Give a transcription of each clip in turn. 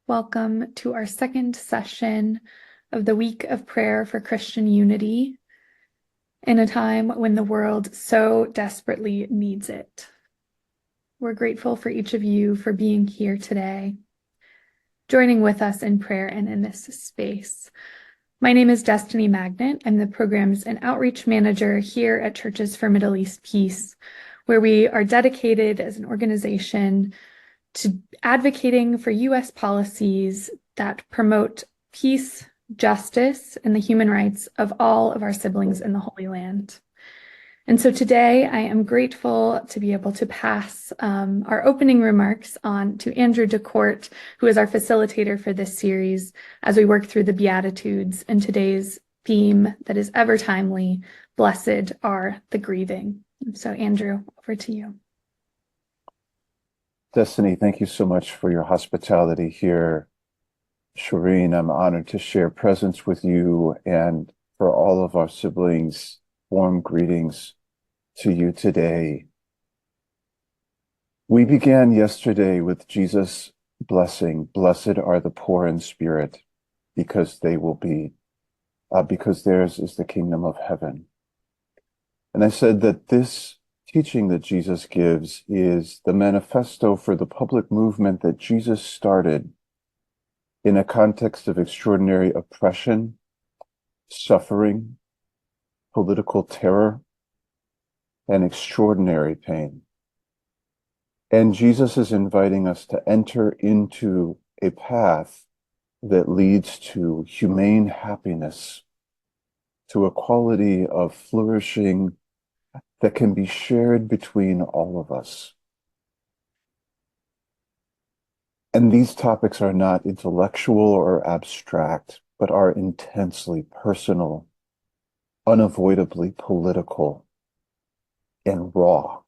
Welcome to our second session of the Week of Prayer for Christian Unity in a time when the world so desperately needs it. We're grateful for each of you for being here today, joining with us in prayer and in this space. My name is Destiny Magnet. I'm the Programs and Outreach Manager here at Churches for Middle East Peace, where we are dedicated as an organization to advocating for U.S. policies that promote peace, justice, and the human rights of all of our siblings in the Holy Land. And so today I am grateful to be able to pass our opening remarks on to Andrew DeCort, who is our facilitator for this series, as we work through the Beatitudes and today's theme that is ever timely, blessed are the grieving. So Andrew, over to you. Destiny, thank you so much for your hospitality here. Shireen, I'm honored to share presence with you, and for all of our siblings, warm greetings to you today. We began yesterday with Jesus' blessing, blessed are the poor in spirit, because they will be, because theirs is the kingdom of heaven. And I said that this teaching that Jesus gives is the manifesto for the public movement that Jesus started in a context of extraordinary oppression, suffering, political terror, and extraordinary pain. And Jesus is inviting us to enter into a path that leads to humane happiness, to a quality of flourishing that can be shared between all of us. And these topics are not intellectual or abstract, but are intensely personal, unavoidably political, and raw.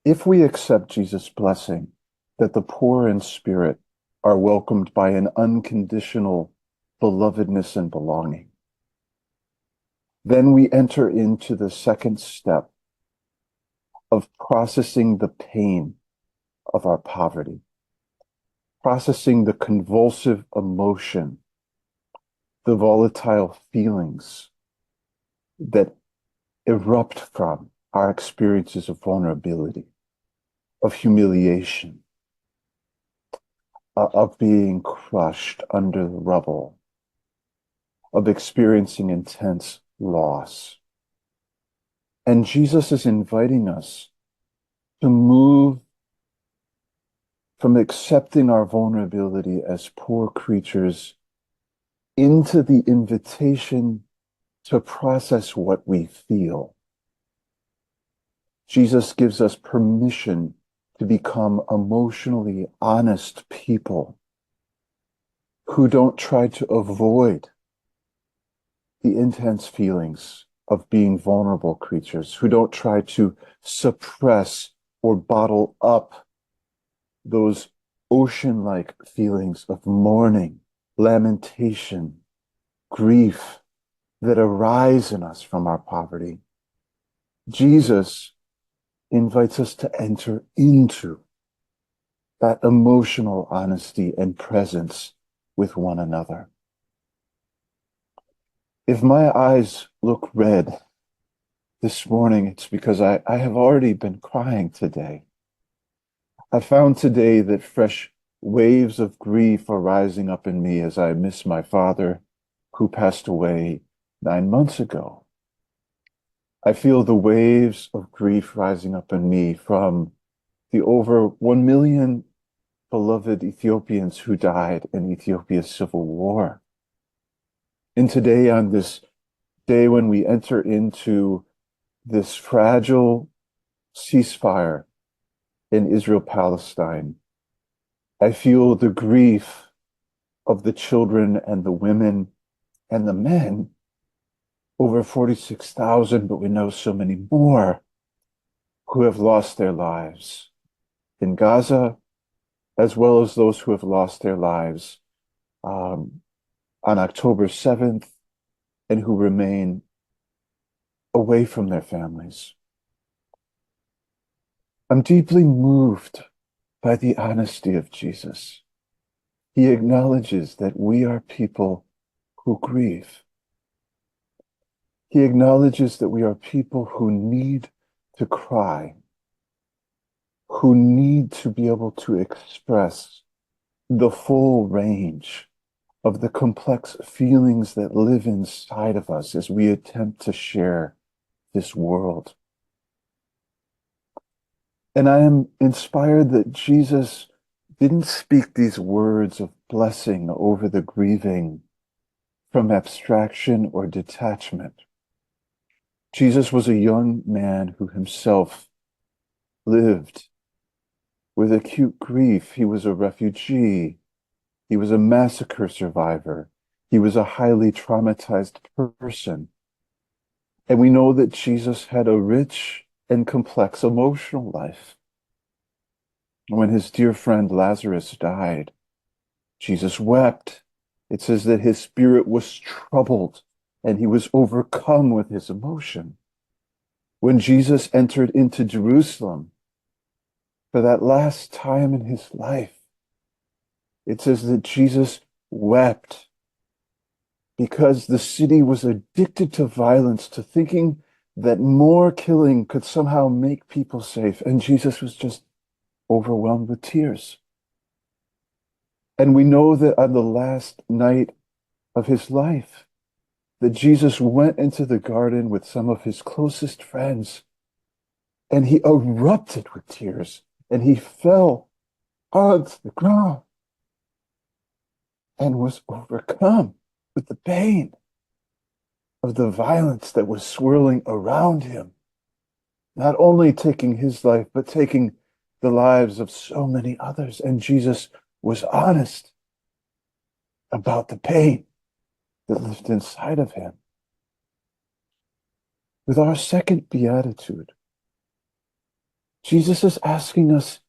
If we accept Jesus' blessing that the poor in spirit are welcomed by an unconditional belovedness and belonging, then we enter into the second step of processing the pain of our poverty, processing the convulsive emotion, the volatile feelings that erupt from our experiences of vulnerability, of humiliation, of being crushed under the rubble, of experiencing intense loss. And Jesus is inviting us to move from accepting our vulnerability as poor creatures into the invitation to process what we feel. Jesus gives us permission to become emotionally honest people who don't try to avoid the intense feelings of being vulnerable creatures, who don't try to suppress or bottle up those ocean-like feelings of mourning, lamentation, grief that arise in us from our poverty. Jesus invites us to enter into that emotional honesty and presence with one another. If my eyes look red this morning, it's because I have already been crying today. I found today that fresh waves of grief are rising up in me as I miss my father, who passed away 9 months ago. I feel the waves of grief rising up in me from the over 1 million beloved Ethiopians who died in Ethiopia's civil war. And today, on this day when we enter into this fragile ceasefire in Israel-Palestine, I feel the grief of the children and the women and the men, over 46,000, but we know so many more, who have lost their lives in Gaza, as well as those who have lost their lives on October 7th and who remain away from their families. I'm deeply moved by the honesty of Jesus. He acknowledges that we are people who grieve. He acknowledges that we are people who need to cry, who need to be able to express the full range of the complex feelings that live inside of us as we attempt to share this world. And I am inspired that Jesus didn't speak these words of blessing over the grieving from abstraction or detachment. Jesus was a young man who himself lived with acute grief. He was a refugee. He was a massacre survivor. He was a highly traumatized person. And we know that Jesus had a rich and complex emotional life. When his dear friend Lazarus died, Jesus wept. It says that his spirit was troubled and he was overcome with his emotion. When Jesus entered into Jerusalem for that last time in his life, it says that Jesus wept because the city was addicted to violence, to thinking that more killing could somehow make people safe. And Jesus was just overwhelmed with tears. And we know that on the last night of his life, that Jesus went into the garden with some of his closest friends, and he erupted with tears, and he fell onto the ground and was overcome with the pain of the violence that was swirling around him, not only taking his life, but taking the lives of so many others. And Jesus was honest about the pain that lived inside of him. With our second beatitude, Jesus is asking us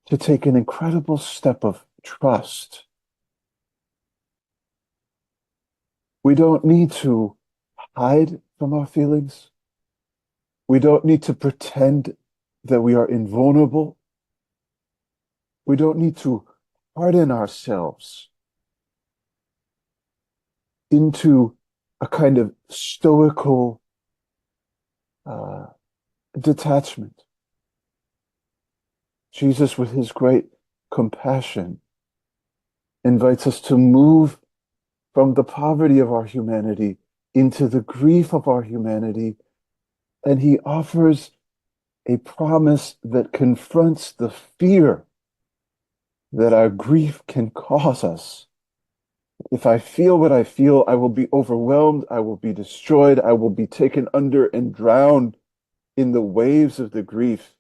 to take an incredible step of trust. We don't need to hide from our feelings. We don't need to pretend that we are invulnerable. We don't need to harden ourselves into a kind of stoical detachment. Jesus, with his great compassion, invites us to move from the poverty of our humanity into the grief of our humanity. And he offers a promise that confronts the fear that our grief can cause us. If I feel what I feel, I will be overwhelmed, I will be destroyed, I will be taken under and drowned in the waves of the grief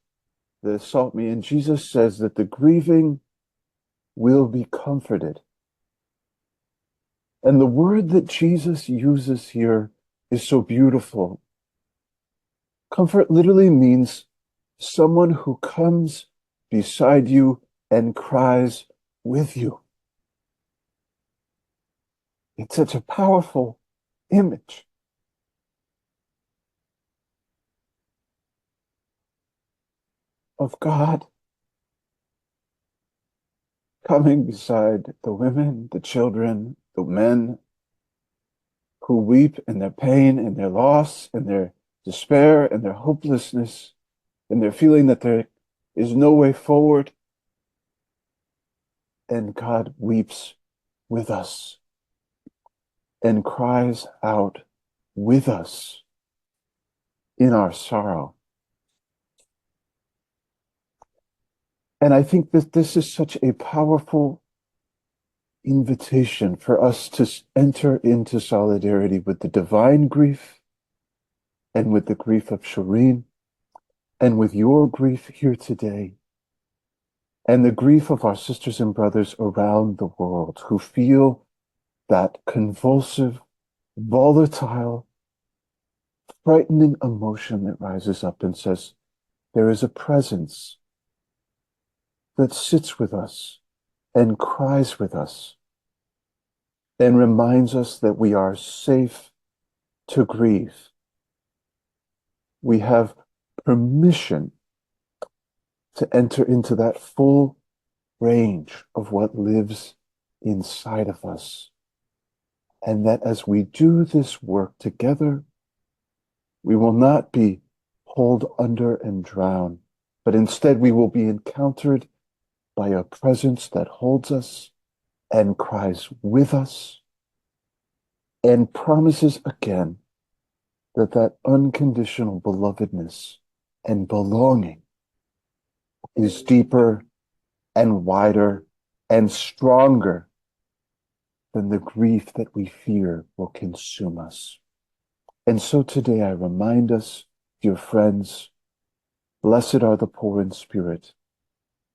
that assault me. And Jesus says that the grieving will be comforted. And the word that Jesus uses here is so beautiful. Comfort literally means someone who comes beside you and cries with you. It's such a powerful image. Of God coming beside the women, the children, the men who weep in their pain and their loss and their despair and their hopelessness and their feeling that there is no way forward. And God weeps with us and cries out with us in our sorrow. And I think that this is such a powerful invitation for us to enter into solidarity with the divine grief and with the grief of Shireen and with your grief here today and the grief of our sisters and brothers around the world who feel that convulsive, volatile, frightening emotion that rises up and says, there is a presence that sits with us and cries with us and reminds us that we are safe to grieve. We have permission to enter into that full range of what lives inside of us. And that as we do this work together, we will not be pulled under and drown, but instead we will be encountered by a presence that holds us and cries with us and promises again that that unconditional belovedness and belonging is deeper and wider and stronger than the grief that we fear will consume us. And so today I remind us, dear friends, blessed are the poor in spirit,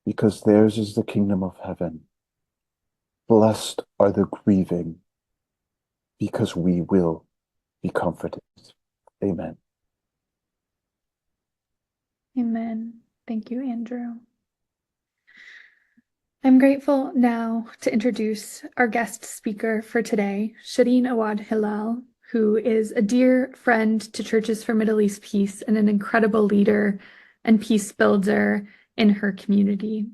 because theirs is the kingdom of heaven. Blessed are the grieving, because we will be comforted. Amen. Amen. Thank you, Andrew. I'm grateful now to introduce our guest speaker for today, Shireen Awwad Hilal, who is a dear friend to Churches for Middle East Peace and an incredible leader and peace builder in her community.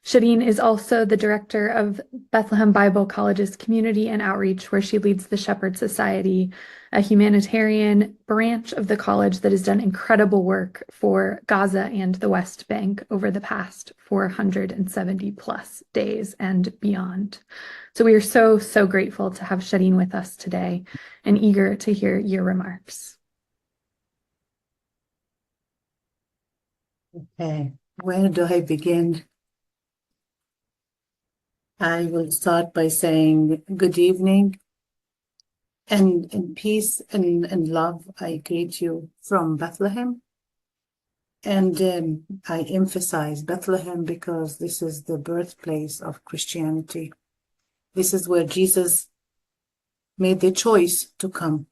Shireen is also the director of Bethlehem Bible College's Community and Outreach, where she leads the Shepherd Society, a humanitarian branch of the college that has done incredible work for Gaza and the West Bank over the past 470 plus days and beyond. So we are so, so grateful to have Shireen with us today and eager to hear your remarks. Okay, where do I begin? I will start by saying good evening and peace and love. I greet you from Bethlehem. And I emphasize Bethlehem because this is the birthplace of Christianity. This is where Jesus made the choice to come.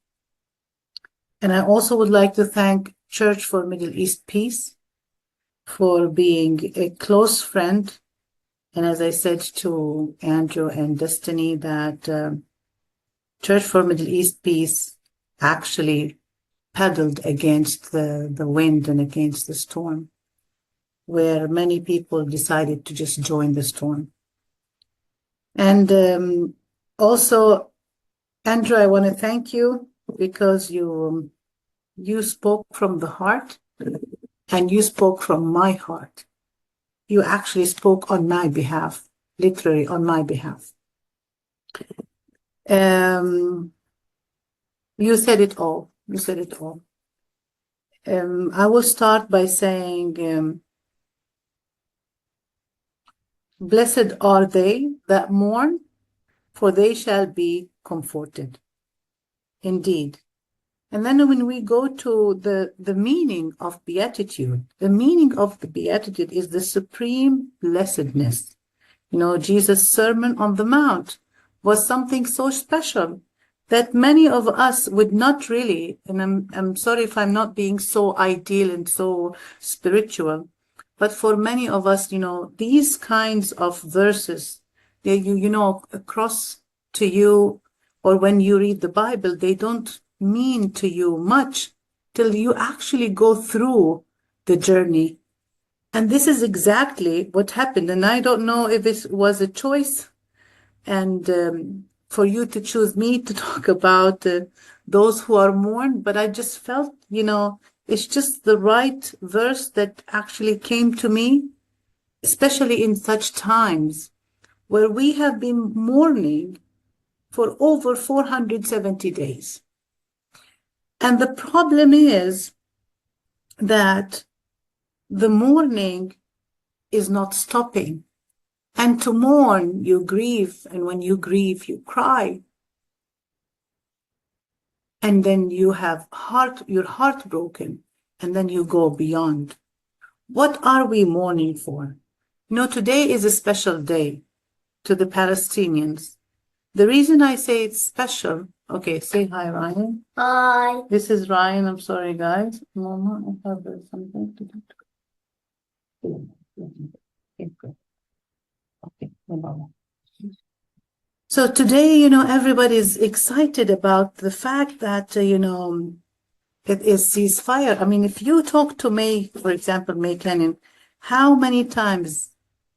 And I also would like to thank Church for Middle East Peace for being a close friend. And as I said to Andrew and Destiny, that Church for Middle East Peace actually paddled against the wind and against the storm, where many people decided to just join the storm. And also, Andrew, I want to thank you because you spoke from the heart and you spoke from my heart. You actually spoke on my behalf, literally on my behalf. You said it all. You said it all. I will start by saying, blessed are they that mourn, for they shall be comforted. Indeed. And then when we go to the meaning of beatitude, the meaning of the beatitude is the supreme blessedness. You know, Jesus' Sermon on the Mount was something so special that many of us would not really, and I'm sorry if I'm not being so ideal and so spiritual, but for many of us, you know, these kinds of verses, they, you know, across to you, or when you read the Bible, they don't mean to you much till you actually go through the journey. And this is exactly what happened. And I don't know if it was a choice and for you to choose me to talk about those who are mourned, but I just felt, you know, it's just the right verse that actually came to me, especially in such times where we have been mourning for over 470 days. And the problem is that the mourning is not stopping. And to mourn, you grieve. And when you grieve, you cry. And then you have your heart broken. And then you go beyond. What are we mourning for? You know, today is a special day to the Palestinians. The reason I say it's special, okay, say hi, Ryan. Hi. This is Ryan. I'm sorry, guys. Mama, I have something to do. Okay, Mama. So today, you know, everybody's excited about the fact that, you know, it is ceasefire. I mean, if you talk to May, for example, May Cannon, How many times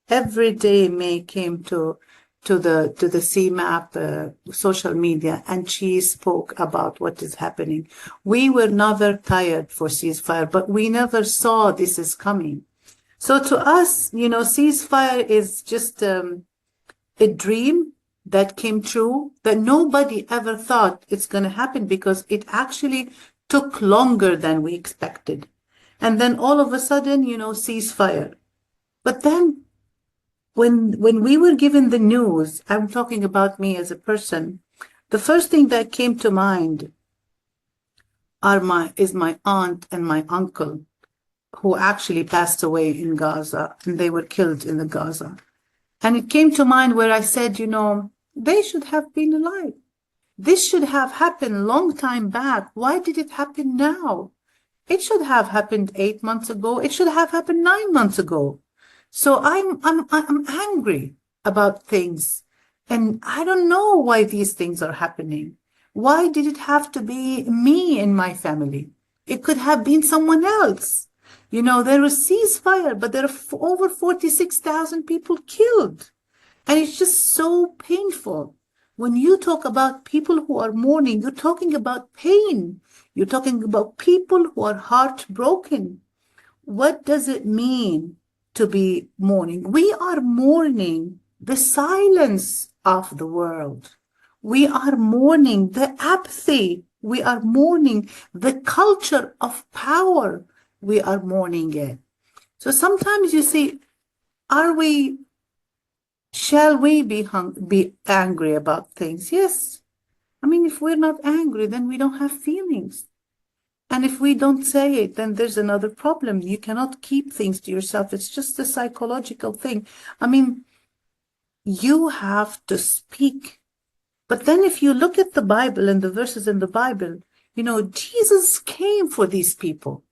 every day May came to the CMEP social media, and she spoke about what is happening. We were never tired for ceasefire, but we never saw this is coming. So to us, ceasefire is just a dream that came true, that nobody ever thought it's going to happen, because it actually took longer than we expected. And then all of a sudden, ceasefire. But then when we were given the news, I'm talking about me as a person, the first thing that came to mind is my aunt and my uncle, who actually passed away in Gaza, and they were killed in the Gaza. And it came to mind where I said, they should have been alive. This should have happened a long time back. Why did it happen now? It should have happened 8 months ago. It should have happened 9 months ago. So I'm angry about things, and I don't know why these things are happening. Why did it have to be me and my family? It could have been someone else. There was ceasefire, but there are over 46,000 people killed. And it's just so painful. When you talk about people who are mourning, you're talking about pain. You're talking about people who are heartbroken. What does it mean to be mourning? We are mourning the silence of the world. We are mourning the apathy. We are mourning the culture of power. We are mourning it. So sometimes you say, shall we be angry about things? Yes. I mean, if we're not angry, then we don't have feelings. And if we don't say it, then there's another problem. You cannot keep things to yourself. It's just a psychological thing. I mean, you have to speak. But then if you look at the Bible and the verses in the Bible, Jesus came for these people.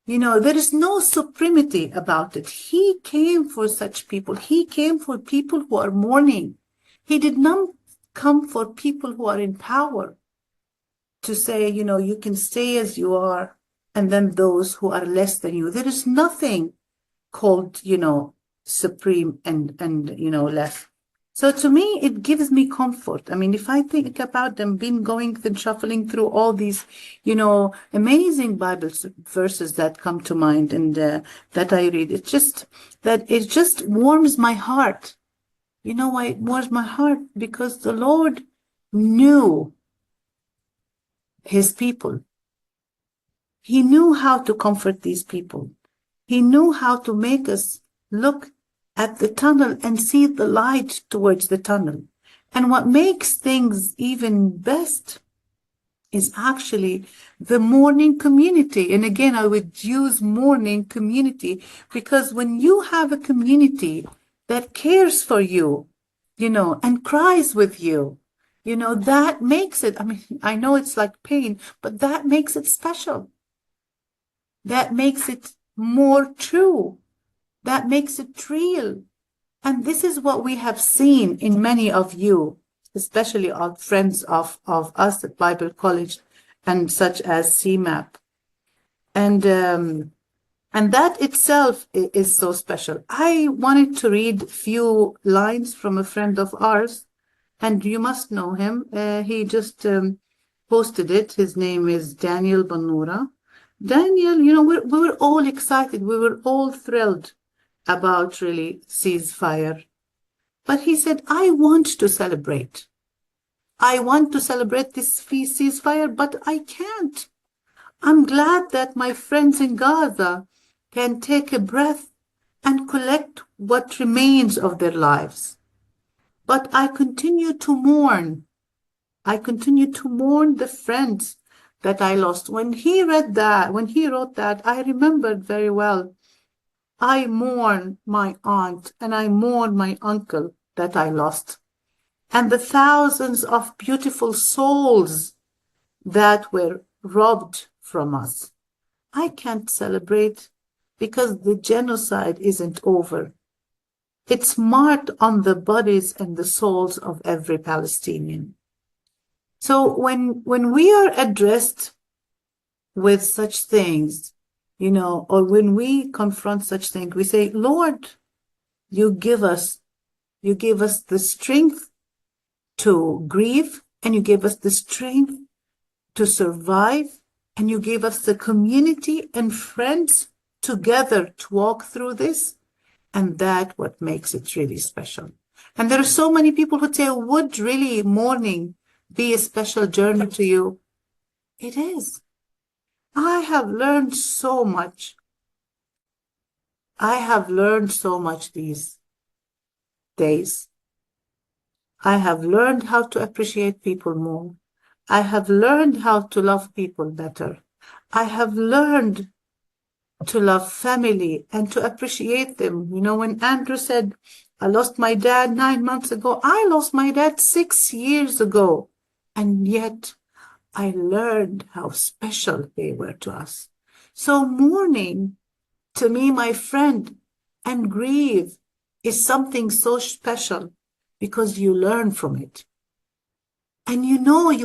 There is no supremacy about it. He came for such people. He came for people who are mourning. He did not come for people who are in power to say, you can stay as you are, and then those who are less than you. There is nothing called, supreme and less. So to me, it gives me comfort. I mean, if I think about them, been going and shuffling through all these, amazing Bible verses that come to mind and that I read, it just warms my heart. You know why it warms my heart? Because the Lord knew his people. He knew how to comfort these people. He knew how to make us look at the tunnel and see the light towards the tunnel. And what makes things even best is actually the mourning community. And again, I would use mourning community, because when you have a community that cares for you, and cries with you, that makes it, I mean, I know it's like pain, but that makes it special. That makes it more true. That makes it real. And this is what we have seen in many of you, especially our friends of us at Bible College and such as CMEP. And that itself is so special. I wanted to read a few lines from a friend of ours, and you must know him. He just posted it. His name is Daniel Banura. Daniel, we were all excited. We were all thrilled about really ceasefire. But he said, I want to celebrate. I want to celebrate this ceasefire, but I can't. I'm glad that my friends in Gaza can take a breath and collect what remains of their lives. But I continue to mourn. I continue to mourn the friends that I lost. When he wrote that, I remembered very well. I mourn my aunt and I mourn my uncle that I lost, and the thousands of beautiful souls that were robbed from us. I can't celebrate because the genocide isn't over. It's marked on the bodies and the souls of every Palestinian. So when we are addressed with such things, or when we confront such things, we say, Lord, you give us the strength to grieve, and you give us the strength to survive, and you give us the community and friends together to walk through this. And that's what makes it really special. And there are so many people who say, would really mourning be a special journey to you? It is. I have learned so much. I have learned so much these days. I have learned how to appreciate people more. I have learned how to love people better. I have learned to love family and to appreciate them. When Andrew said, I lost my dad 9 months ago, I lost my dad 6 years ago. And yet I learned how special they were to us. So mourning, to me, my friend, and grief is something so special because you learn from it. And you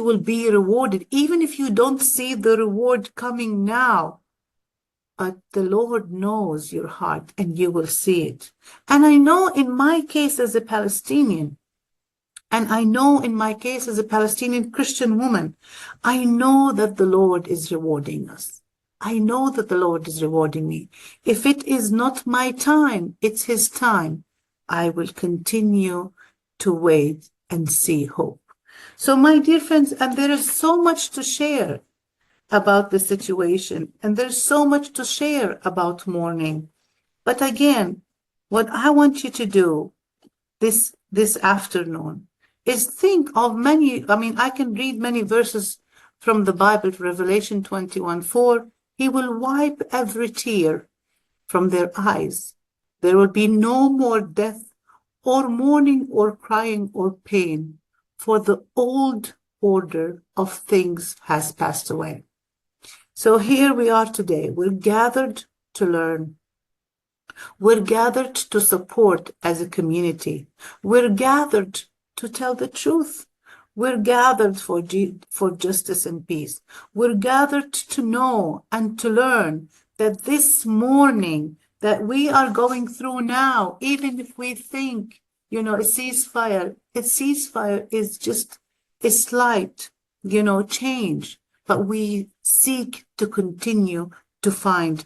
will be rewarded, even if you don't see the reward coming now. But the Lord knows your heart and you will see it. And I know in my case as a Palestinian, and I know in my case as a Palestinian Christian woman, I know that the Lord is rewarding us. I know that the Lord is rewarding me. If it is not my time, it's His time. I will continue to wait and see hope. So my dear friends, and there is so much to share about the situation, and there's so much to share about mourning. But again, what I want you to do this afternoon is think of I can read many verses from the Bible, Revelation 21:4. He will wipe every tear from their eyes. There will be no more death or mourning or crying or pain, for the old order of things has passed away. So here we are today. We're gathered to learn. We're gathered to support as a community. We're gathered to tell the truth. We're gathered for justice and peace. We're gathered to know and to learn that this morning that we are going through now, even if we think, a ceasefire is just a slight, change. But we seek to continue to find,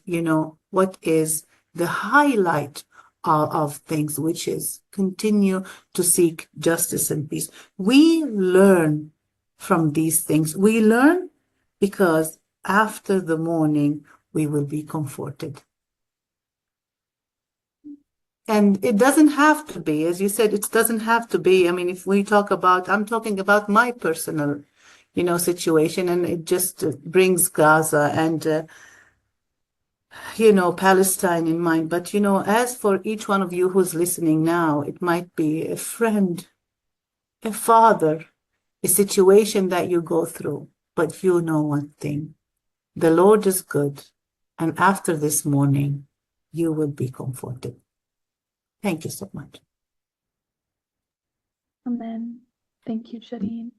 what is the highlight of things, which is continue to seek justice and peace. We learn from these things. We learn because after the mourning, we will be comforted. And it doesn't have to be, as you said, it doesn't have to be. If we I'm talking about my personal, situation, and it just brings Gaza and, Palestine in mind. But, as for each one of you who's listening now, it might be a friend, a father, a situation that you go through. But you know one thing, the Lord is good. And after this morning, you will be comforted. Thank you so much. Amen. Thank you, Shireen.